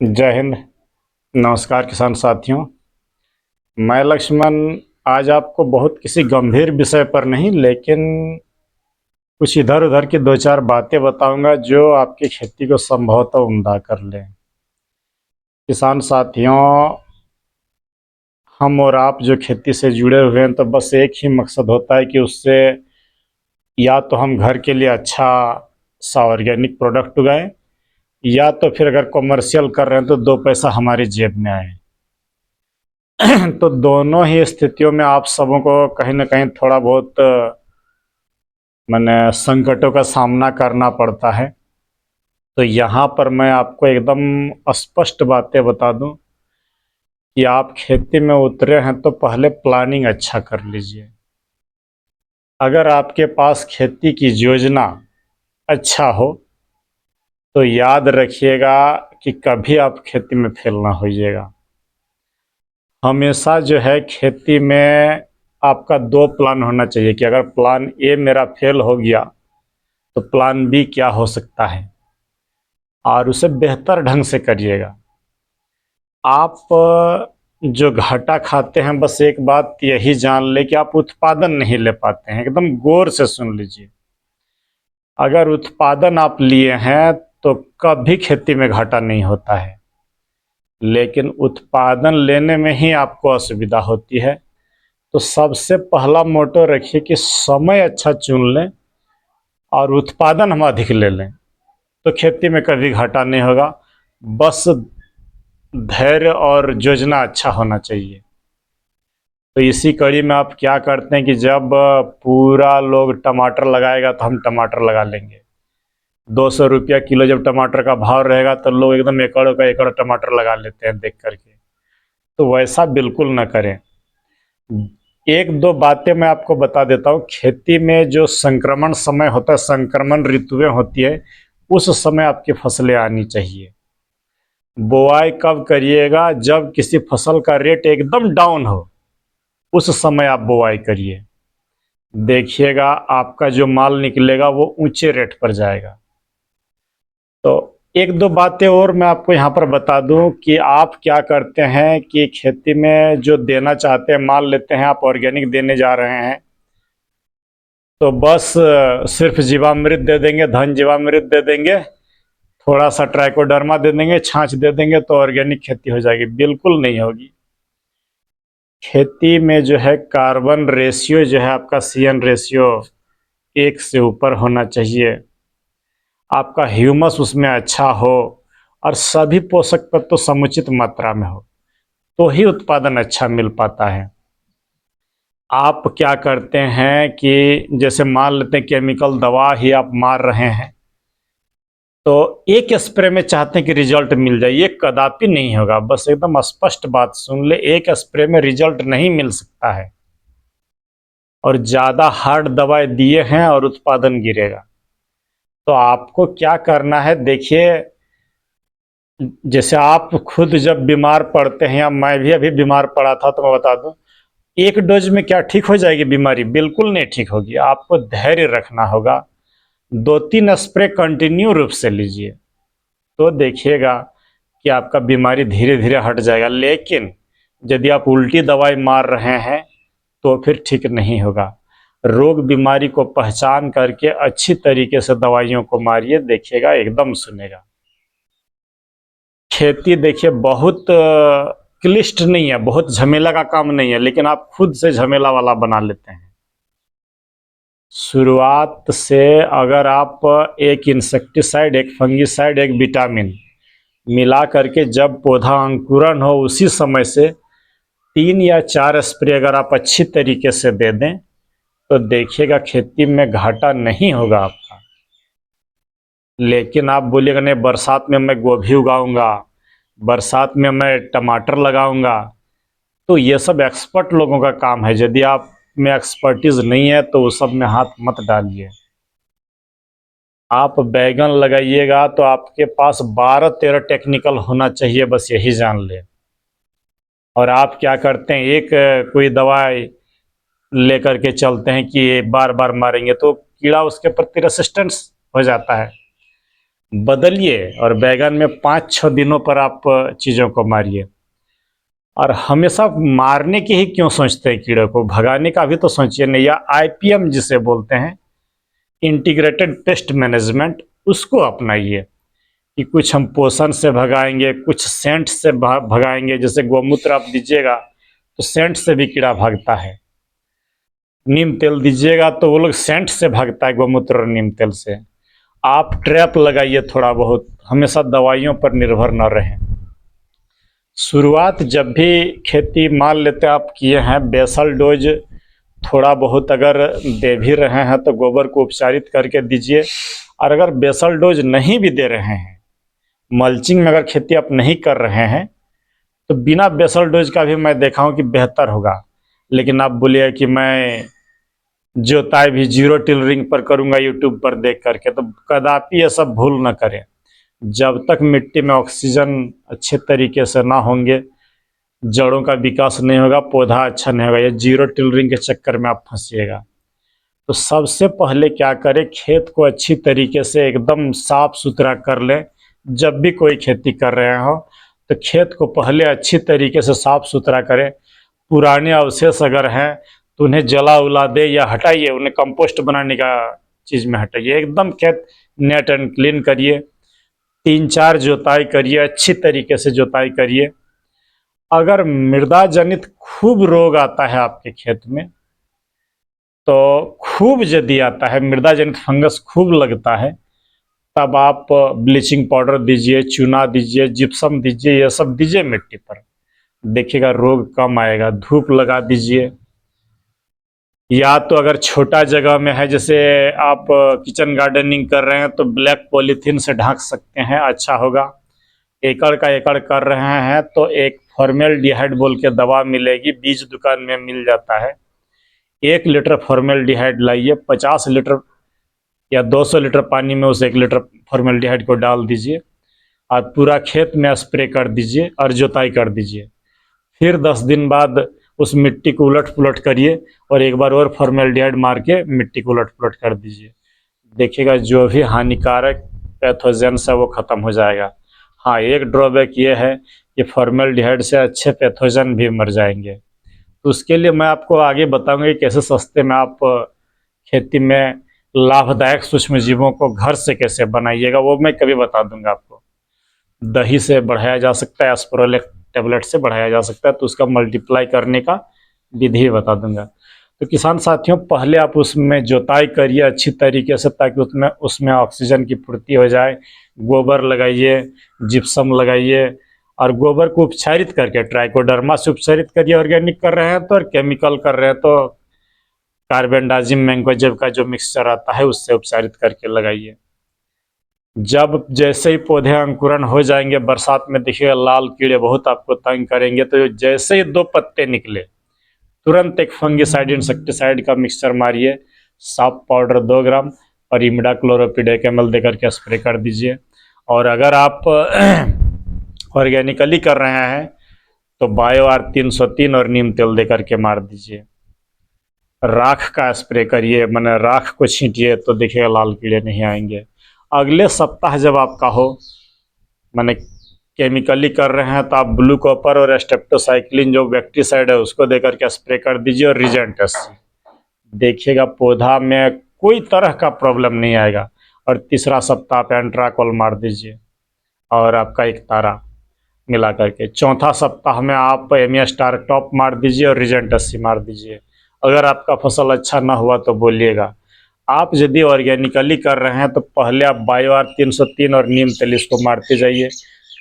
जय हिंद। नमस्कार किसान साथियों। मैं लक्ष्मण आज आपको बहुत किसी गंभीर विषय पर नहीं लेकिन कुछ इधर उधर की दो चार बातें बताऊंगा जो आपकी खेती को संभवतः उम्दा कर लें। किसान साथियों, हम और आप जो खेती से जुड़े हुए हैं तो बस एक ही मकसद होता है कि उससे या तो हम घर के लिए अच्छा सा ऑर्गेनिक प्रोडक्ट उगाएं या तो फिर अगर कमर्शियल कर रहे हैं तो दो पैसा हमारी जेब में आए। तो दोनों ही स्थितियों में आप सबों को कहीं ना कहीं थोड़ा बहुत मैंने संकटों का सामना करना पड़ता है। तो यहाँ पर मैं आपको एकदम स्पष्ट बातें बता दूं कि आप खेती में उतरे हैं तो पहले प्लानिंग अच्छा कर लीजिए। अगर आपके पास खेती की योजना अच्छा हो तो याद रखिएगा कि कभी आप खेती में फेल ना होइएगा। हमेशा जो है खेती में आपका दो प्लान होना चाहिए कि अगर प्लान ए मेरा फेल हो गया तो प्लान बी क्या हो सकता है, और उसे बेहतर ढंग से करिएगा। आप जो घाटा खाते हैं, बस एक बात यही जान ले कि आप उत्पादन नहीं ले पाते हैं। एकदम गौर से सुन लीजिए। अगर उत्पादन आप लिए हैं तो कभी खेती में घाटा नहीं होता है, लेकिन उत्पादन लेने में ही आपको असुविधा होती है। तो सबसे पहला मोटो रखिए कि समय अच्छा चुन लें और उत्पादन हम अधिक ले लें, तो खेती में कभी घाटा नहीं होगा। बस धैर्य और योजना अच्छा होना चाहिए। तो इसी कड़ी में आप क्या करते हैं कि जब पूरा लोग टमाटर लगाएगा तो हम टमाटर लगा लेंगे। 200 रुपया किलो जब टमाटर का भाव रहेगा तो लोग एकदम एकड़ों का एकड़ टमाटर लगा लेते हैं देख करके। तो वैसा बिल्कुल ना करें। एक दो बातें मैं आपको बता देता हूँ। खेती में जो संक्रमण समय होता है, संक्रमण ऋतुएं होती है, उस समय आपकी फसलें आनी चाहिए। बुआई कब करिएगा? जब किसी फसल का रेट एकदम डाउन हो, उस समय आप बुआई करिए। देखिएगा आपका जो माल निकलेगा वो ऊंचे रेट पर जाएगा। तो एक दो बातें और मैं आपको यहाँ पर बता दूं कि आप क्या करते हैं कि खेती में जो देना चाहते हैं, मान लेते हैं आप ऑर्गेनिक देने जा रहे हैं, तो बस सिर्फ जीवामृत दे देंगे, धन जीवामृत दे देंगे, थोड़ा सा ट्राइकोडर्मा दे देंगे, छाछ दे देंगे तो ऑर्गेनिक खेती हो जाएगी। बिल्कुल नहीं होगी। खेती में जो है कार्बन रेशियो जो है आपका CN रेशियो 1 से ऊपर होना चाहिए। आपका ह्यूमस उसमें अच्छा हो और सभी पोषक तत्व तो समुचित मात्रा में हो, तो ही उत्पादन अच्छा मिल पाता है। आप क्या करते हैं कि जैसे मान लेते हैं केमिकल दवा ही आप मार रहे हैं, तो एक स्प्रे में चाहते हैं कि रिजल्ट मिल जाए, ये कदापि नहीं होगा। बस एकदम स्पष्ट बात सुन ले, एक स्प्रे में रिजल्ट नहीं मिल सकता है। और ज़्यादा हार्ड दवाएं दिए हैं और उत्पादन गिरेगा। तो आपको क्या करना है, देखिए, जैसे आप खुद जब बीमार पड़ते हैं, या मैं भी अभी बीमार पड़ा था, तो मैं बता दूं, एक डोज में क्या ठीक हो जाएगी बीमारी? बिल्कुल नहीं ठीक होगी। आपको धैर्य रखना होगा। 2-3 स्प्रे कंटिन्यू रूप से लीजिए, तो देखिएगा कि आपका बीमारी धीरे धीरे हट जाएगा। लेकिन यदि आप उल्टी दवाई मार रहे हैं तो फिर ठीक नहीं होगा। रोग बीमारी को पहचान करके अच्छी तरीके से दवाइयों को मारिए, देखिएगा एकदम सुनेगा। खेती देखिए बहुत क्लिष्ट नहीं है, बहुत झमेला का काम नहीं है, लेकिन आप खुद से झमेला वाला बना लेते हैं। शुरुआत से अगर आप एक इंसेक्टिसाइड, एक फंगिसाइड, एक विटामिन मिला करके जब पौधा अंकुरन हो उसी समय से 3 या 4 स्प्रे अगर आप अच्छी तरीके से दे दें तो देखिएगा खेती में घाटा नहीं होगा आपका। लेकिन आप बोलिएगा नहीं, बरसात में मैं गोभी उगाऊंगा, बरसात में मैं टमाटर लगाऊंगा, तो ये सब एक्सपर्ट लोगों का काम है। यदि आप में एक्सपर्टीज नहीं है तो उस सब में हाथ मत डालिए। आप बैगन लगाइएगा तो आपके पास 12-13 टेक्निकल होना चाहिए, बस यही जान ले। और आप क्या करते हैं, एक कोई दवाई लेकर के चलते हैं कि बार बार मारेंगे तो कीड़ा उसके प्रति रेसिस्टेंस हो जाता है। बदलिए और बैगन में 5-6 दिनों पर आप चीज़ों को मारिए। और हमेशा मारने की ही क्यों सोचते हैं कीड़े को, भगाने का भी तो सोचिए नहीं। या आईपीएम जिसे बोलते हैं, इंटीग्रेटेड पेस्ट मैनेजमेंट, उसको अपनाइए कि कुछ हम पोषण से भगाएंगे, कुछ सेंट से भगाएंगे। जैसे गोमूत्र आप दीजिएगा तो सेंट से भी कीड़ा भागता है, नीम तेल दीजिएगा तो वो लोग सेंट से भागता है, गोमूत्र और नीम तेल से। आप ट्रैप लगाइए थोड़ा बहुत, हमेशा दवाइयों पर निर्भर न रहें। शुरुआत जब भी खेती मान लेते आप किए हैं, बेसल डोज थोड़ा बहुत अगर दे भी रहे हैं तो गोबर को उपचारित करके दीजिए। और अगर बेसल डोज नहीं भी दे रहे हैं, मल्चिंग में अगर खेती आप नहीं कर रहे हैं, तो बिना बेसल डोज का भी मैं देखा हूँ कि बेहतर होगा। लेकिन आप बोलिए कि मैं जोताई भी जीरो टिलरिंग पर करूँगा यूट्यूब पर देख करके, तो कदापि ये सब भूल न करें। जब तक मिट्टी में ऑक्सीजन अच्छे तरीके से ना होंगे, जड़ों का विकास नहीं होगा, पौधा अच्छा नहीं होगा। ये जीरो टिलरिंग के चक्कर में आप फंसिएगा। तो सबसे पहले क्या करें, खेत को अच्छी तरीके से एकदम साफ सुथरा कर लें। जब भी कोई खेती कर रहे हो तो खेत को पहले अच्छी तरीके से साफ सुथरा करें। पुराने अवशेष अगर हैं तो उन्हें जला उला दे या हटाइए, उन्हें कंपोस्ट बनाने का चीज़ में हटाइए। एकदम खेत नेट एंड क्लीन करिए, 3-4 जोताई करिए, अच्छी तरीके से जोताई करिए। अगर मृदा जनित खूब रोग आता है आपके खेत में, तो खूब यदि आता है, मृदा जनित फंगस खूब लगता है, तब आप ब्लीचिंग पाउडर दीजिए, चूना दीजिए, जिप्सम दीजिए, ये सब दीजिए मिट्टी पर, देखिएगा रोग कम आएगा। धूप लगा दीजिए। या तो अगर छोटा जगह में है, जैसे आप किचन गार्डनिंग कर रहे हैं, तो ब्लैक पॉलीथीन से ढक सकते हैं, अच्छा होगा। एकड़ का एकड़ कर रहे हैं तो एक फॉर्मेल्डिहाइड बोल के दवा मिलेगी, बीज दुकान में मिल जाता है। 1 लीटर फॉर्मेल्डिहाइड लाइए, 50 लीटर या 200 लीटर पानी में उस 1 लीटर फॉर्मेल्डिहाइड को डाल दीजिए और पूरा खेत में स्प्रे कर दीजिए और जोताई कर दीजिए। फिर 10 दिन बाद उस मिट्टी को उलट पुलट करिए और एक बार और फॉर्मेल्डिहाइड मार के मिट्टी को उलट पुलट कर दीजिए। देखिएगा जो भी हानिकारक पैथोजेंस है वो ख़त्म हो जाएगा। हाँ, एक ड्रॉबैक ये है कि फॉर्मेल्डिहाइड से अच्छे पैथोजन भी मर जाएंगे। तो उसके लिए मैं आपको आगे बताऊंगा कि कैसे सस्ते में आप खेती में लाभदायक सूक्ष्म जीवों को घर से कैसे बनाइएगा, वो मैं कभी बता दूंगा आपको। दही से बढ़ाया जा सकता है, एस्प्रोलेक टेबलेट से बढ़ाया जा सकता है, तो उसका मल्टीप्लाई करने का विधि बता दूंगा। तो किसान साथियों, पहले आप उसमें जोताई करिए अच्छी तरीके से, ताकि उसमें ऑक्सीजन की पूर्ति हो जाए। गोबर लगाइए, जिप्सम लगाइए और गोबर को उपचारित करके ट्राइकोडर्मा से उपचारित करिए। ऑर्गेनिक कर रहे हैं तो, और केमिकल कर रहे हैं तो कार्बेंडाजिम मैंकोजेब का जो मिक्सचर आता है उससे उपचारित करके लगाइए। जब जैसे ही पौधे अंकुरण हो जाएंगे, बरसात में देखिएगा लाल कीड़े बहुत आपको तंग करेंगे, तो जैसे ही 2 पत्ते निकले, तुरंत एक फंगिसाइड इंसेक्टिसाइड का मिक्सचर मारिए, साफ पाउडर 2 ग्राम और इमिडाक्लोरोपिड ml देकर के स्प्रे कर दीजिए। और अगर आप ऑर्गेनिकली कर रहे हैं तो बायोआर 303 और नीम तेल देकर के मार दीजिए। राख का स्प्रे करिए, मैंने राख को छींटिए, तो देखिएगा लाल कीड़े नहीं आएंगे। अगले सप्ताह जब आपका हो, मैंने केमिकली कर रहे हैं, तो आप ब्लू कॉपर और स्टेप्टोसाइक्लिन जो बैक्टीसाइड है उसको देकर के स्प्रे कर दीजिए और रीजेंट SC। देखिएगा पौधा में कोई तरह का प्रॉब्लम नहीं आएगा। और तीसरा सप्ताह आप एंट्राकॉल मार दीजिए और आपका एक तारा मिला करके। चौथा सप्ताह में आप एमिया स्टार टॉप मार दीजिए और रीजेंट SC मार दीजिए। अगर आपका फसल अच्छा ना हुआ तो बोलिएगा। आप यदि ऑर्गेनिकली कर रहे हैं तो पहले आप बायोआर 303 और नीम तेल इसको मारते जाइए।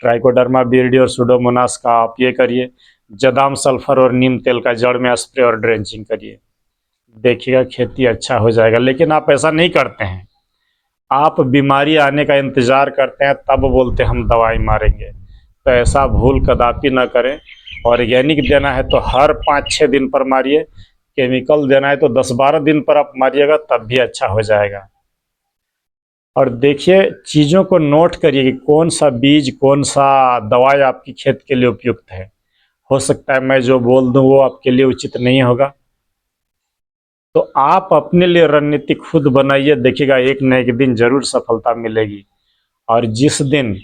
ट्राइकोडर्मा विरिडी और सुडोमोनास का आप ये करिए। जदाम सल्फर और नीम तेल का जड़ में स्प्रे और ड्रेंचिंग करिए, देखिएगा खेती अच्छा हो जाएगा। लेकिन आप ऐसा नहीं करते हैं, आप बीमारी आने का इंतज़ार करते हैं, तब बोलते हम दवाई मारेंगे। तो ऐसा भूल कदापि ना करें। ऑर्गेनिक देना है तो हर 5-6 दिन पर मारिए, केमिकल देना है तो 10-12 दिन पर आप मारिएगा, तब भी अच्छा हो जाएगा। और देखिए, चीज़ों को नोट करिए कि कौन सा बीज, कौन सा दवाई आपकी खेत के लिए उपयुक्त है। हो सकता है मैं जो बोल दूं वो आपके लिए उचित नहीं होगा, तो आप अपने लिए रणनीति खुद बनाइए। देखिएगा एक न एक दिन जरूर सफलता मिलेगी। और जिस दिन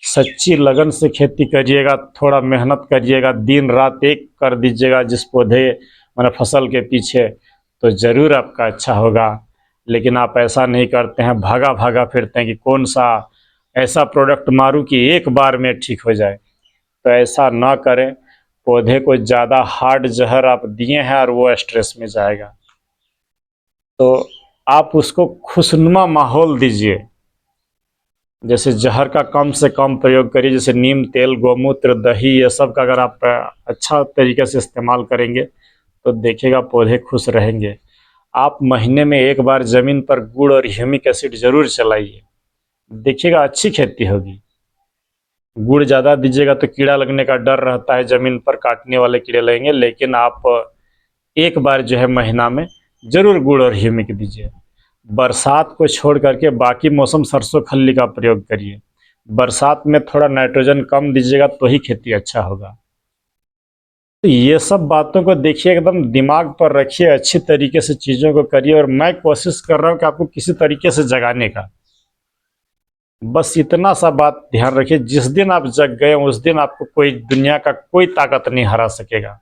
सच्ची लगन से खेती करिएगा, थोड़ा मेहनत करिएगा, दिन रात एक कर दीजिएगा जिस पौधे माने फसल के पीछे, तो ज़रूर आपका अच्छा होगा। लेकिन आप ऐसा नहीं करते हैं, भागा भागा फिरते हैं कि कौन सा ऐसा प्रोडक्ट मारूं कि एक बार में ठीक हो जाए। तो ऐसा ना करें। पौधे को ज़्यादा हार्ड जहर आप दिए हैं और वो स्ट्रेस में जाएगा। तो आप उसको खुशनुमा माहौल दीजिए। जैसे जहर का कम से कम प्रयोग करिए, जैसे नीम तेल, गौमूत्र, दही, ये सब का अगर आप अच्छा तरीके से इस्तेमाल करेंगे तो देखिएगा पौधे खुश रहेंगे। आप महीने में एक बार ज़मीन पर गुड़ और ह्यूमिक एसिड ज़रूर चलाइए, देखिएगा अच्छी खेती होगी। गुड़ ज़्यादा दीजिएगा तो कीड़ा लगने का डर रहता है, ज़मीन पर काटने वाले कीड़े लगेंगे। लेकिन आप एक बार जो है महीना में ज़रूर गुड़ और ह्यूमिक दीजिए। बरसात को छोड़ करके बाकी मौसम सरसों खल्ली का प्रयोग करिए। बरसात में थोड़ा नाइट्रोजन कम दीजिएगा तो ही खेती अच्छा होगा। तो ये सब बातों को देखिए, एकदम दिमाग पर रखिए, अच्छी तरीके से चीज़ों को करिए। और मैं कोशिश कर रहा हूँ कि आपको किसी तरीके से जगाने का, बस इतना सा बात ध्यान रखिए। जिस दिन आप जग गए उस दिन आपको कोई दुनिया का कोई ताकत नहीं हरा सकेगा।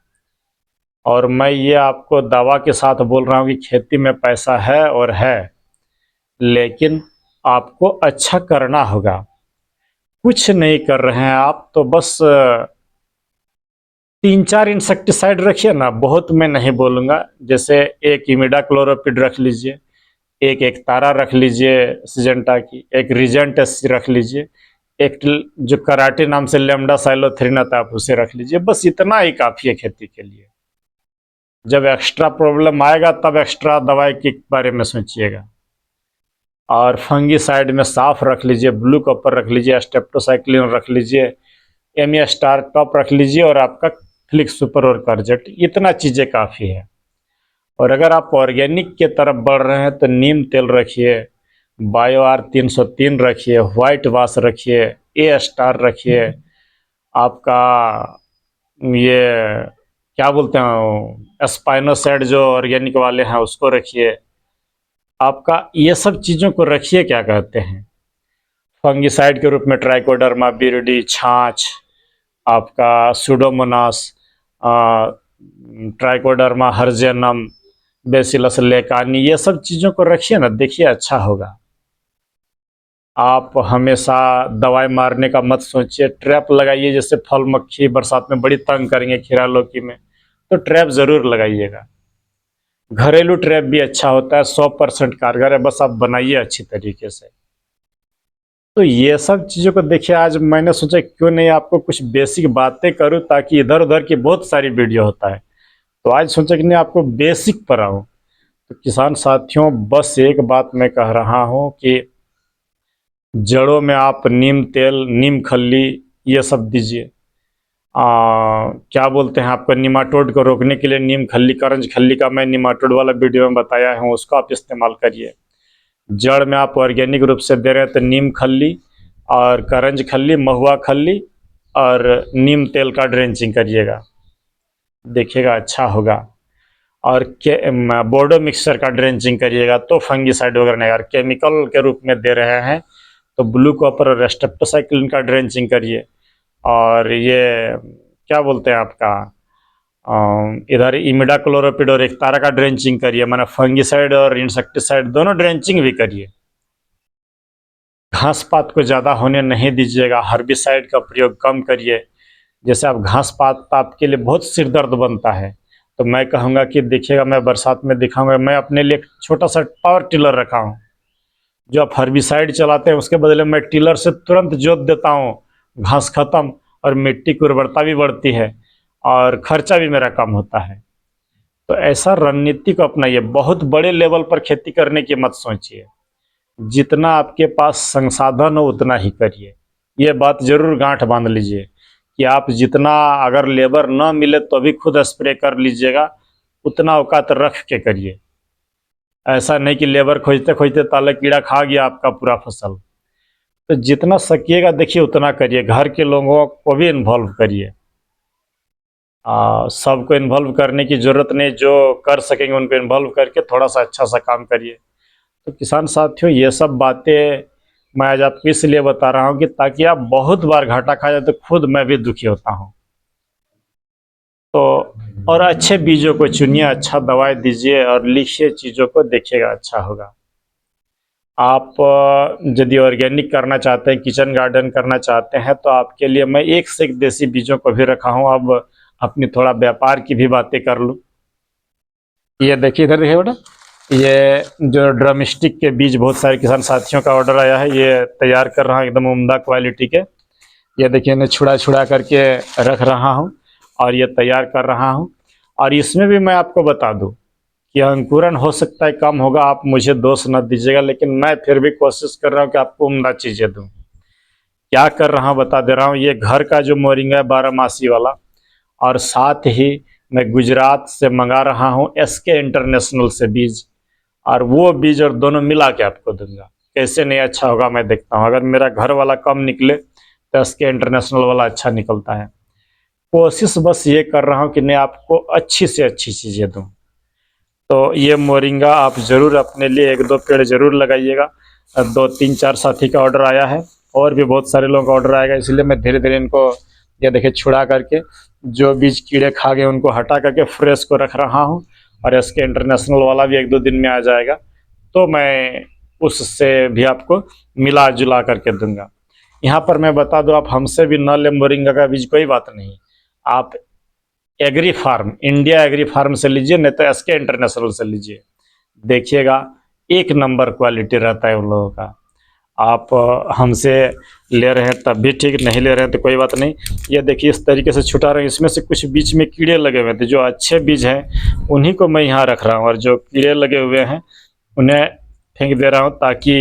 और मैं ये आपको दावा के साथ बोल रहा हूँ कि खेती में पैसा है और है, लेकिन आपको अच्छा करना होगा। कुछ नहीं कर रहे हैं आप तो बस 3-4 इंसेक्टिसाइड रखिए ना, बहुत मैं नहीं बोलूँगा। जैसे एक इमिडाक्लोरोपिड रख लीजिए, एक एकतारा रख लीजिए सिजेंटा की, एक रीजेंट रख लीजिए, एक जो कराटे नाम से लेमडा साइलोथ्रिन आता है आप उसे रख लीजिए। बस इतना ही काफ़ी है खेती के लिए। जब एक्स्ट्रा प्रॉब्लम आएगा तब एक्स्ट्रा दवाई के बारे में सोचिएगा। और फंगीसाइड में साफ रख लीजिए, ब्लू कॉपर रख लीजिए, स्टेप्टोसाइक्लिन रख लीजिए, एमी स्टार टॉप रख लीजिए, और आपका फ्लिक्स सुपर और करजेट, इतना चीज़ें काफ़ी है। और अगर आप ऑर्गेनिक के तरफ बढ़ रहे हैं तो नीम तेल रखिए, बायो आर 303 रखिए, वाइट वाश रखिए, ए स्टार रखिए, आपका ये क्या बोलते हैं स्पाइनोसाइड जो ऑर्गेनिक वाले हैं उसको रखिए। आपका ये सब चीज़ों को रखिए, क्या कहते हैं, फंगिसाइड के रूप में ट्राइकोडर्मा विरिडी, छाछ, आपका सुडोमोनास, ट्राइकोडर्मा हर्जेनम, बेसिलस लेकानी, ये सब चीज़ों को रखिए ना, देखिए अच्छा होगा। आप हमेशा दवाई मारने का मत सोचिए। ट्रैप लगाइए, जैसे फल मक्खी बरसात में बड़ी तंग करेंगे खीरा लौकी में, तो ट्रैप ज़रूर लगाइएगा। घरेलू ट्रैप भी अच्छा होता है, 100% कारगर है, बस आप बनाइए अच्छी तरीके से। तो ये सब चीज़ों को देखिए, आज मैंने सोचा क्यों नहीं आपको कुछ बेसिक बातें करूं, ताकि इधर उधर की बहुत सारी वीडियो होता है, तो आज सोचा कि नहीं आपको बेसिक पर आऊँ। तो किसान साथियों, बस एक बात मैं कह रहा हूँ कि जड़ों में आप नीम तेल, नीम खल्ली, ये सब दीजिए। क्या बोलते हैं, आपका निमाटोड को रोकने के लिए नीम खल्ली, करंज खल्ली का मैं निमाटोड वाला वीडियो में बताया हूँ, उसको आप इस्तेमाल करिए। जड़ में आप ऑर्गेनिक रूप से दे रहे हैं तो नीम खल्ली और करंज खल्ली, महुआ खल्ली और नीम तेल का ड्रेंचिंग करिएगा, देखिएगा अच्छा होगा। और बोर्डो मिक्सचर का ड्रेंचिंग करिएगा तो फंगीसाइड वगैरह नहीं। और केमिकल के रूप में दे रहे हैं तो ब्लू कॉपर और स्टेप्टोसाइक्लिन का ड्रेंचिंग करिए। और ये क्या बोलते हैं आपका इधर इमिडाक्लोरोपिड और एकतारा का ड्रेंचिंग करिए, माना फंगीसाइड और इंसेक्टिसाइड दोनों ड्रेंचिंग भी करिए। घास पात को ज़्यादा होने नहीं दीजिएगा, हर्बिसाइड का प्रयोग कम करिए। जैसे आप घास पात आपके लिए बहुत सिर दर्द बनता है, तो मैं कहूँगा कि देखिएगा, मैं बरसात में दिखाऊंगा, मैं अपने लिए छोटा सा पावर टिलर रखा हूँ। जो आप हर्बिसाइड चलाते हैं उसके बदले मैं टिलर से तुरंत जोत देता हूँ, घास खत्म, और मिट्टी की उर्वरता भी बढ़ती है और खर्चा भी मेरा कम होता है। तो ऐसा रणनीति को अपनाइए। बहुत बड़े लेवल पर खेती करने की मत सोचिए, जितना आपके पास संसाधन हो उतना ही करिए। ये बात जरूर गांठ बांध लीजिए कि आप जितना, अगर लेबर ना मिले तो भी खुद स्प्रे कर लीजिएगा, उतना औकात रख के करिए। ऐसा नहीं कि लेबर खोजते खोजते ताले कीड़ा खा गया आपका पूरा फसल। तो जितना सकिएगा देखिए उतना करिए, घर के लोगों को भी इन्वॉल्व करिए। सबको इन्वॉल्व करने की ज़रूरत नहीं, जो कर सकेंगे उनको इन्वॉल्व करके थोड़ा सा अच्छा सा काम करिए। तो किसान साथियों, ये सब बातें मैं आज आपको इसलिए बता रहा हूँ कि ताकि आप बहुत बार घाटा खा जाए तो खुद मैं भी दुखी होता हूँ। तो और अच्छे बीजों को चुनिए, अच्छा दवाई दीजिए और लिखिए चीज़ों को, देखिएगा अच्छा होगा। आप यदि ऑर्गेनिक करना चाहते हैं, किचन गार्डन करना चाहते हैं, तो आपके लिए मैं एक से एक देसी बीजों को भी रखा हूँ। अब अपनी थोड़ा व्यापार की भी बातें कर लूँ। ये देखिए, इधर देखिए बेटा, ये जो ड्रमस्टिक के बीज बहुत सारे किसान साथियों का ऑर्डर आया है, ये तैयार कर रहा हूँ एकदम उम्दा क्वालिटी के। ये देखिए, इन्हें छुड़ा छुड़ा करके रख रहा हूँ और ये तैयार कर रहा हूँ। और इसमें भी मैं आपको बता दूँ कि अंकुरन हो सकता है कम होगा, आप मुझे दोष न दीजिएगा, लेकिन मैं फिर भी कोशिश कर रहा हूँ कि आपको उम्दा चीज़ें दूँ। क्या कर रहा हूँ बता दे रहा हूँ। ये घर का जो मोरिंगा है 12 मासी वाला, और साथ ही मैं गुजरात से मंगा रहा हूँ SK इंटरनेशनल से बीज, और वो बीज और दोनों मिला के आपको दूंगा। कैसे नहीं अच्छा होगा मैं देखता हूँ। अगर मेरा घर वाला कम निकले तो SK इंटरनेशनल वाला अच्छा निकलता है। कोशिश बस ये कर रहा हूँ कि मैं आपको अच्छी से अच्छी चीज़ें दूँ। तो ये मोरिंगा आप ज़रूर अपने लिए 1-2 पेड़ ज़रूर लगाइएगा। 2-3-4 साथी का ऑर्डर आया है और भी बहुत सारे लोगों का ऑर्डर आएगा, इसलिए मैं धीरे धीरे इनको ये देखिए छुड़ा करके जो बीज कीड़े खा गए उनको हटा करके फ्रेश को रख रहा हूँ। और SK इंटरनेशनल वाला भी 1-2 दिन में आ जाएगा, तो मैं उससे भी आपको मिला जुला करके दूंगा। यहाँ पर मैं बता दूँ, आप हमसे भी न ले मोरिंगा का बीज, कोई बात नहीं, आप agri farm, India agri farm से लीजिए, नहीं तो SK इंटरनेशनल से लीजिए। देखिएगा एक नंबर क्वालिटी रहता है उन लोगों का। आप हमसे ले रहे हैं तब भी ठीक, नहीं ले रहे हैं तो कोई बात नहीं। ये देखिए इस तरीके से छुटा रहे हैं, इसमें से कुछ बीच में कीड़े लगे हुए थे, जो अच्छे बीज हैं उन्हीं को मैं यहाँ रख रहा हूँ, और जो कीड़े लगे हुए हैं उन्हें फेंक दे रहा हूँ। ताकि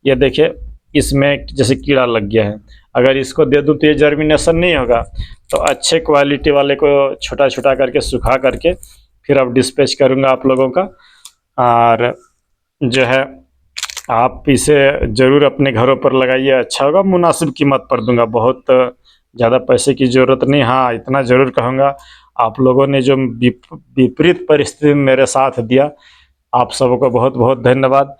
ये देखिए इसमें जैसे कीड़ा लग गया है, अगर इसको दे दूँ तो ये जर्मिनेशन नहीं होगा। तो अच्छे क्वालिटी वाले को छोटा छोटा करके सुखा करके फिर अब डिस्पैच करूँगा आप लोगों का। और जो है आप इसे ज़रूर अपने घरों पर लगाइए, अच्छा होगा। मुनासिब कीमत पर दूंगा, बहुत ज़्यादा पैसे की ज़रूरत नहीं। हाँ, इतना ज़रूर कहूँगा, आप लोगों ने जो विपरीत परिस्थिति में मेरे साथ दिया, आप सबको बहुत बहुत धन्यवाद।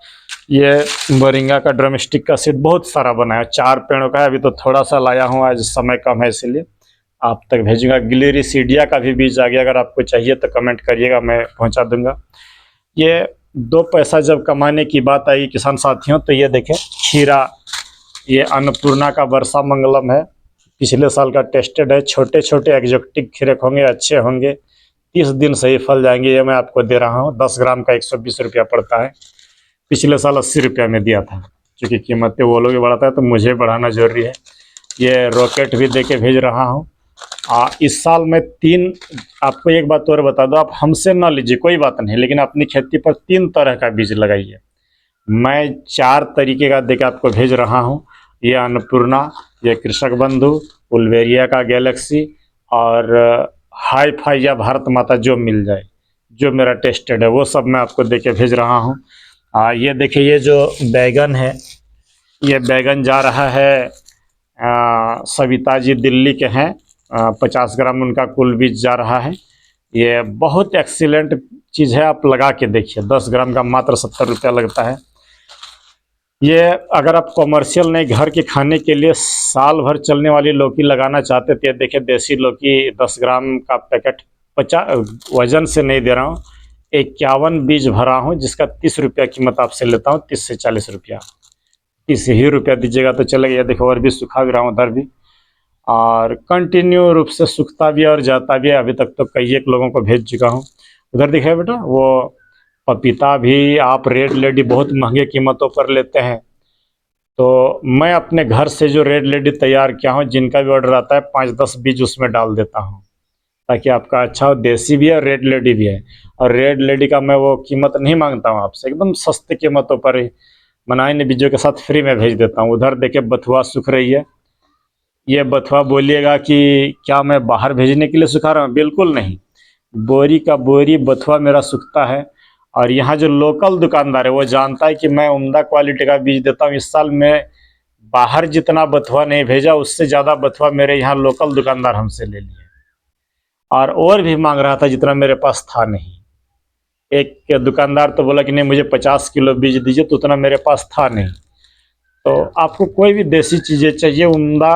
ये मोरिंगा का ड्रमस्टिक का सीड बहुत सारा बना है, 4 पेड़ों का है। अभी तो थोड़ा सा लाया हूँ, आज समय कम है इसलिए आप तक भेजूंगा। गिलेरिसीडिया का भी बीज आ गया, अगर आपको चाहिए तो कमेंट करिएगा, मैं पहुंचा दूंगा। ये 2 पैसा जब कमाने की बात आई किसान साथियों, तो ये देखें खीरा, ये अन्नपूर्णा का वर्षा मंगलम है, पिछले साल का टेस्टेड है। छोटे छोटे एग्जोटिक खीरे होंगे, अच्छे होंगे, 30 दिन से ही फल जाएंगे। ये मैं आपको दे रहा हूँ, 10 ग्राम का 120 रुपया पड़ता है। पिछले साल 80 रुपया में दिया था, क्योंकि कीमतें वो लोग बढ़ाता है तो मुझे बढ़ाना जरूरी है। ये रॉकेट भी दे के भेज रहा हूँ। इस साल मैं 3, आपको एक बात और बता दो, आप हमसे ना लीजिए कोई बात नहीं, लेकिन अपनी खेती पर 3 तरह का बीज लगाइए। मैं 4 तरीके का देकर आपको भेज रहा हूँ। ये अन्नपूर्णा, ये कृषक बंधु, उल्वेरिया का गैलेक्सी, और हाई फाई या भारत माता, जो मिल जाए, जो मेरा टेस्टेड है वो सब मैं आपको देके भेज रहा हूँ। ये देखिए, ये जो बैगन है, ये बैगन जा रहा है, सविता जी दिल्ली के हैं, 50 ग्राम उनका कुल बीज जा रहा है। ये बहुत एक्सीलेंट चीज़ है, आप लगा के देखिए। 10 ग्राम का मात्र 70 रुपया लगता है। ये अगर आप कॉमर्शियल नहीं, घर के खाने के लिए साल भर चलने वाली लौकी लगाना चाहते थे, देखिए देसी लौकी 10 ग्राम का पैकेट, 50 वजन से नहीं दे रहा हूँ, 51 बीज भरा हूँ, जिसका 30 रुपया कीमत आपसे लेता हूँ, 30 से 40 रुपया। 30 ही रुपया दीजिएगा तो चलेगा। ये देखो और भी सूखा भी रहा हूँ उधर भी, और कंटिन्यू रूप से सूखता भी है और जाता भी है। अभी तक तो कई एक लोगों को भेज चुका हूँ। उधर दिखाए बेटा, वो पपीता भी आप रेड लेडी बहुत महंगे कीमतों पर लेते हैं, तो मैं अपने घर से जो रेड लेडी तैयार किया हूँ, जिनका भी ऑर्डर आता है 5-10 बीज उसमें डाल देता हूँ, ताकि आपका अच्छा हो। देसी भी है, रेड लेडी भी है। और रेड लेडी का मैं वो कीमत नहीं मांगता हूँ आपसे, एकदम सस्ते कीमतों पर ही बनाए बीजों के साथ फ्री में भेज देता हूँ। उधर देखिए बथुआ सूख रही है। ये बथुआ बोलिएगा कि क्या मैं बाहर भेजने के लिए सुखा रहा हूँ? बिल्कुल नहीं, बोरी का बोरी बथुआ मेरा सूखता है। और यहाँ जो लोकल दुकानदार है वो जानता है कि मैं उम्दा क्वालिटी का बीज देता हूँ। इस साल मैं बाहर जितना बथुआ नहीं भेजा, उससे ज़्यादा बथुआ मेरे यहाँ लोकल दुकानदार हमसे ले लिए, और भी मांग रहा था जितना मेरे पास था नहीं। एक दुकानदार तो बोला कि नहीं, मुझे 50 किलो बीज दीजिए, तो उतना मेरे पास था नहीं। तो आपको कोई भी देसी चीज़ें चाहिए, उम्दा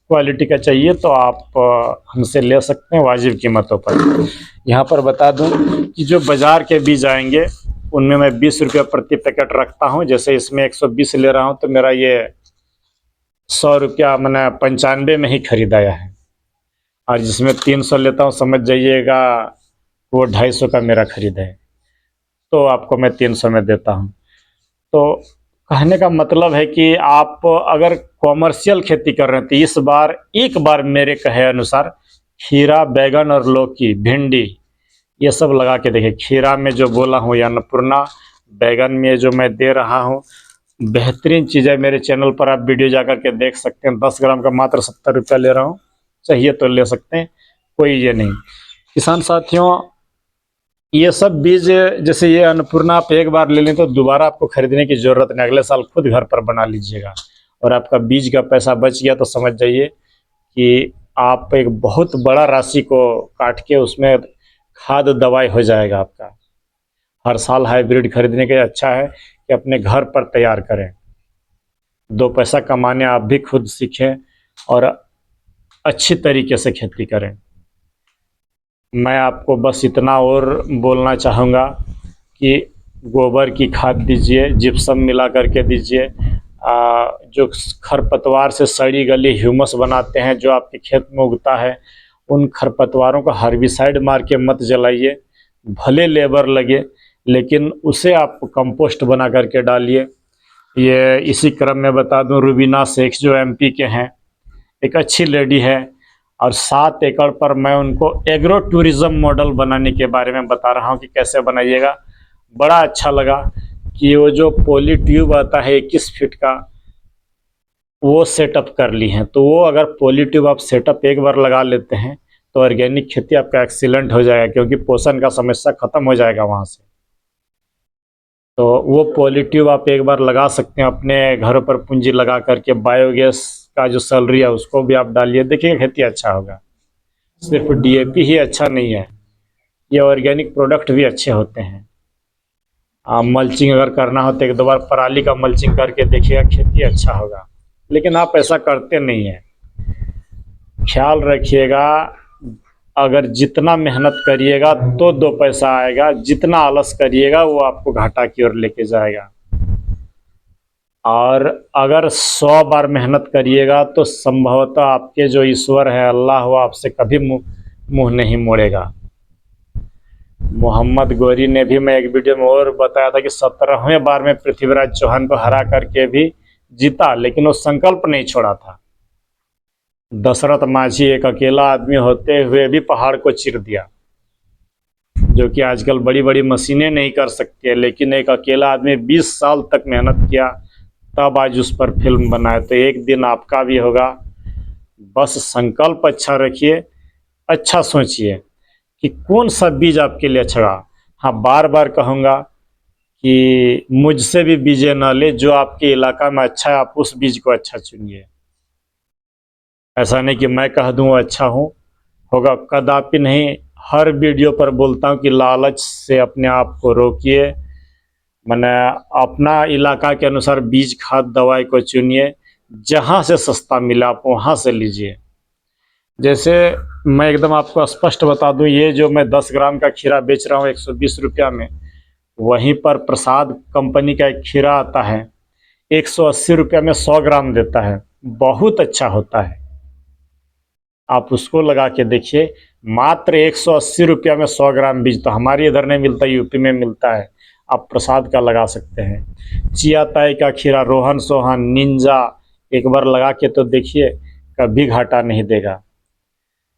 क्वालिटी का चाहिए, तो आप हमसे ले सकते हैं वाजिब कीमतों पर। यहाँ पर बता दूं कि जो बाज़ार के बीज आएंगे उनमें मैं 20 रुपये प्रति पैकेट रखता हूँ। जैसे इसमें 120 ले रहा हूँ तो मेरा ये 100 रुपया मैंने 95 में ही खरीदाया है, और जिसमें 300 लेता हूँ समझ जाइएगा वो 250 का मेरा खरीद है, तो आपको मैं 300 में देता हूँ। तो कहने का मतलब है कि आप अगर कॉमर्शियल खेती कर रहे हैं तो इस बार एक बार मेरे कहे अनुसार खीरा, बैगन और लौकी, भिंडी ये सब लगा के देखिए। खीरा में जो बोला हूँ या अन्नपूर्णा, बैगन में जो मैं दे रहा हूँ बेहतरीन चीज़ है। मेरे चैनल पर आप वीडियो जा कर के देख सकते हैं। 10 ग्राम का मात्र 70 रुपया ले रहा हूँ, चाहिए तो ले सकते हैं, कोई ये नहीं। किसान साथियों, ये सब बीज जैसे ये अन्नपूर्णा आप एक बार ले लें तो दोबारा आपको खरीदने की ज़रूरत नहीं, अगले साल खुद घर पर बना लीजिएगा और आपका बीज का पैसा बच गया तो समझ जाइए कि आप एक बहुत बड़ा राशि को काट के उसमें खाद दवाई हो जाएगा आपका। हर साल हाइब्रिड खरीदने के अच्छा है कि अपने घर पर तैयार करें, 2 पैसा कमाने आप भी खुद सीखें और अच्छी तरीके से खेती करें। मैं आपको बस इतना और बोलना चाहूँगा कि गोबर की खाद दीजिए, जिप्सम मिला करके दीजिए। जो खरपतवार से सड़ी गली ह्यूमस बनाते हैं जो आपके खेत में उगता है, उन खरपतवारों को हर्बिसाइड मार के मत जलाइए, भले लेबर लगे लेकिन उसे आप कंपोस्ट बना करके डालिए। ये इसी क्रम में बता दूं, रुबीना शेख जो एमपी के हैं, एक अच्छी लेडी है, और 7 एकड़ पर मैं उनको एग्रो टूरिज्म मॉडल बनाने के बारे में बता रहा हूँ कि कैसे बनाइएगा। बड़ा अच्छा लगा कि वो जो पॉली ट्यूब आता है 21 फीट का, वो सेटअप कर ली हैं। तो वो अगर पॉली ट्यूब आप सेटअप एक बार लगा लेते हैं तो ऑर्गेनिक खेती आपका एक्सीलेंट हो जाएगा, क्योंकि पोषण का समस्या ख़त्म हो जाएगा वहाँ से। तो वो पॉली ट्यूब आप एक बार लगा सकते हैं अपने घरों पर पूंजी लगा करके। बायोगैस का जो सैलरी है उसको भी आप डालिए, देखिए खेती अच्छा होगा। सिर्फ डीएपी ही अच्छा नहीं है, ये ऑर्गेनिक प्रोडक्ट भी अच्छे होते हैं। मल्चिंग अगर करना हो तो 1-2 बार पराली का मल्चिंग करके देखिएगा, खेती अच्छा होगा। लेकिन आप ऐसा करते नहीं हैं। ख्याल रखिएगा, अगर जितना मेहनत करिएगा तो 2 पैसा आएगा, जितना आलस करिएगा वो आपको घाटा की ओर लेके जाएगा। और अगर 100 बार मेहनत करिएगा तो संभवतः आपके जो ईश्वर है अल्लाह, वो आपसे कभी मुंह नहीं मोड़ेगा। मोहम्मद गौरी ने भी, मैं एक वीडियो में और बताया था कि 17वें बार में पृथ्वीराज चौहान को हरा करके भी जीता, लेकिन वो संकल्प नहीं छोड़ा था। दशरथ माझी एक अकेला आदमी होते हुए भी पहाड़ को चीर दिया, जो कि आजकल बड़ी बड़ी मशीनें नहीं कर सकती है, लेकिन एक अकेला आदमी 20 साल तक मेहनत किया तब आज उस पर फिल्म बनाए। तो एक दिन आपका भी होगा। बस संकल्प अच्छा रखिए, अच्छा सोचिए कि कौन सा बीज आपके लिए अच्छा। हाँ, बार बार कहूँगा कि मुझसे भी बीजे ना ले, जो आपके इलाका में अच्छा है आप उस बीज को अच्छा चुनिए। ऐसा नहीं कि मैं कह दूँ अच्छा हूँ, होगा कदापि नहीं। हर वीडियो पर बोलता हूँ कि लालच से अपने आप को रोकिए, मैंने अपना इलाका के अनुसार बीज खाद दवाई को चुनिए, जहाँ से सस्ता मिला आप वहाँ से लीजिए। जैसे मैं एकदम आपको स्पष्ट बता दूं, ये जो मैं 10 ग्राम का खीरा बेच रहा हूँ 120 रुपया में, वहीं पर प्रसाद कंपनी का एक खीरा आता है 180 रुपया में 100 ग्राम देता है, बहुत अच्छा होता है। आप उसको लगा के देखिए, मात्र 180 रुपया में 100 ग्राम बीज। तो हमारे इधर नहीं मिलता, यूपी में मिलता है। आप प्रसाद का लगा सकते हैं। चियाताई का खीरा, रोहन सोहन, निंजा, एक बार लगा के तो देखिए, कभी घाटा नहीं देगा।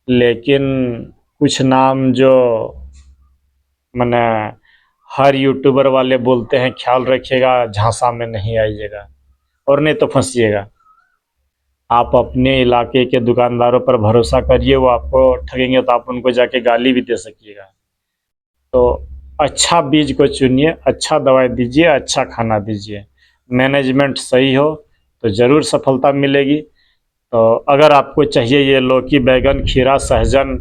लेकिन कुछ नाम जो मैंने हर यूट्यूबर वाले बोलते हैं, ख्याल रखिएगा झांसा में नहीं आइएगा और नहीं तो फंसिएगा। आप अपने इलाके के दुकानदारों पर भरोसा करिए, वो आपको ठगेंगे तो आप उनको जाके गाली भी दे सकिएगा। तो अच्छा बीज को चुनिए, अच्छा दवाई दीजिए, अच्छा खाना दीजिए, मैनेजमेंट सही हो तो ज़रूर सफलता मिलेगी। तो अगर आपको चाहिए ये लौकी, बैगन, खीरा, सहजन,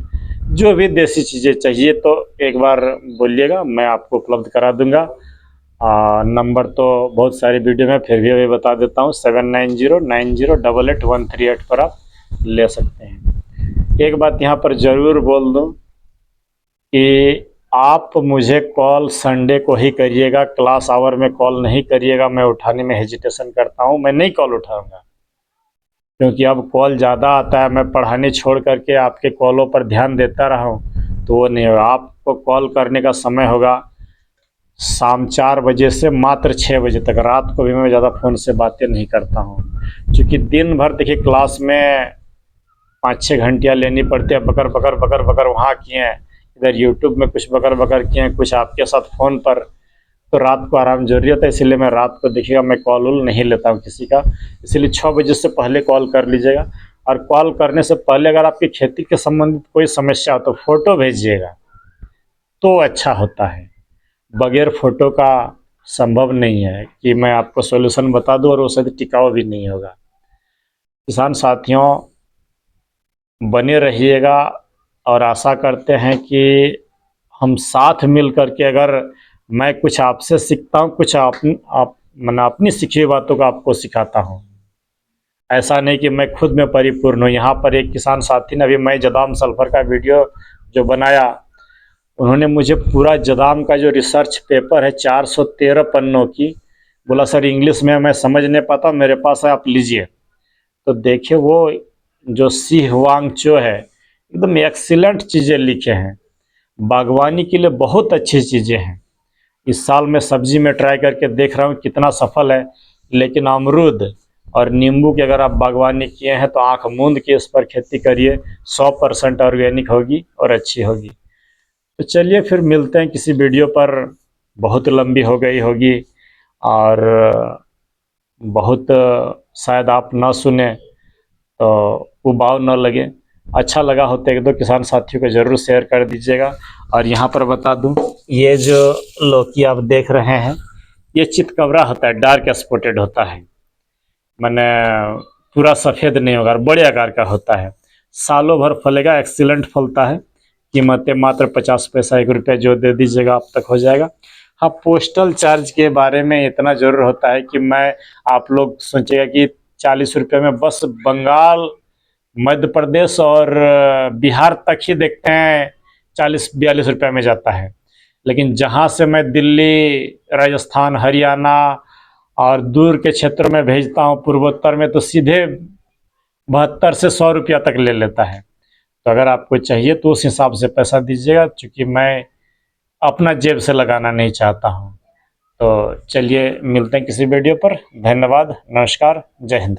जो भी देसी चीज़ें चाहिए तो एक बार बोलिएगा, मैं आपको उपलब्ध करा दूंगा। नंबर तो बहुत सारी वीडियो में फिर भी अभी बता देता हूँ, 7909088138 पर आप ले सकते हैं। एक बात यहाँ पर ज़रूर बोल दूँ कि आप मुझे कॉल संडे को ही करिएगा, क्लास आवर में कॉल नहीं करिएगा। मैं उठाने में हेजिटेशन करता हूँ, मैं नहीं कॉल उठाऊँगा, क्योंकि अब कॉल ज़्यादा आता है। मैं पढ़ाने छोड़ करके आपके कॉलों पर ध्यान देता रहा हूँ तो वो नहीं होगा। आपको कॉल करने का समय होगा शाम 4 बजे से मात्र 6 बजे तक। रात को भी मैं ज़्यादा फ़ोन से बातें नहीं करता हूँ, क्योंकि दिन भर देखिए क्लास में 5-6 घंटियाँ लेनी पड़ती है। बकर बकर बकर बकर वहाँ किए हैं, इधर यूट्यूब में कुछ बकर बकर किए हैं, कुछ आपके साथ फ़ोन पर। तो रात को आराम जरूरी होता है, इसीलिए मैं रात को देखिएगा मैं कॉल वॉल नहीं लेता हूँ किसी का। इसलिए 6 बजे से पहले कॉल कर लीजिएगा। और कॉल करने से पहले अगर आपकी खेती के संबंधित कोई समस्या हो तो फ़ोटो भेजिएगा, तो अच्छा होता है। बगैर फ़ोटो का संभव नहीं है कि मैं आपको सॉल्यूशन बता दूं, और वो शायद टिकाऊ भी नहीं होगा। किसान साथियों, बने रहिएगा और आशा करते हैं कि हम साथ मिल कर के, अगर मैं कुछ आपसे सीखता हूँ, कुछ आप मैंने अपनी सीखी हुई बातों को आपको सिखाता हूँ। ऐसा नहीं कि मैं खुद में परिपूर्ण हूँ। यहाँ पर एक किसान साथी ने अभी मैं जदाम सल्फर का वीडियो जो बनाया, उन्होंने मुझे पूरा जदाम का जो रिसर्च पेपर है 413 पन्नों की, बोला सर इंग्लिश में मैं समझ नहीं पाता, मेरे पास है, आप लीजिए। तो देखिए वो जो सी हुआंग-चो है, एकदम एक्सीलेंट चीज़ें लिखे हैं। बागवानी के लिए बहुत अच्छी चीज़ें हैं। इस साल मैं सब्जी में ट्राई करके देख रहा हूँ कितना सफल है। लेकिन अमरूद और नींबू की अगर आप बागवानी किए हैं तो आंख मूंद के इस पर खेती करिए, 100% ऑर्गेनिक होगी और अच्छी होगी। तो चलिए फिर मिलते हैं किसी वीडियो पर। बहुत लंबी हो गई होगी और बहुत शायद आप ना सुने तो उबाऊ न लगे। अच्छा लगा हो तो 1-2 किसान साथियों को ज़रूर शेयर कर दीजिएगा। और यहाँ पर बता दूँ, ये जो लौकी आप देख रहे हैं, ये चितकबरा होता है, डार्क स्पॉटेड होता है, मैंने पूरा सफ़ेद नहीं होगा, बड़े आकार का होता है। सालों भर फलेगा, एक्सीलेंट फलता है। कीमतें मात्र 50 पैसा 1 रुपया जो दे दीजिएगा आप तक हो जाएगा। हाँ, पोस्टल चार्ज के बारे में इतना ज़रूर होता है कि मैं, आप लोग सोचिएगा कि 40 रुपये में बस बंगाल, मध्य प्रदेश और बिहार तक ही देखते हैं 40-42 रुपये में जाता है। लेकिन जहाँ से मैं दिल्ली, राजस्थान, हरियाणा और दूर के क्षेत्रों में भेजता हूँ, पूर्वोत्तर में, तो सीधे 72 से 100 रुपया तक ले लेता है। तो अगर आपको चाहिए तो उस हिसाब से पैसा दीजिएगा, क्योंकि मैं अपना जेब से लगाना नहीं चाहता हूँ। तो चलिए मिलते हैं किसी वीडियो पर। धन्यवाद, नमस्कार, जय हिंद।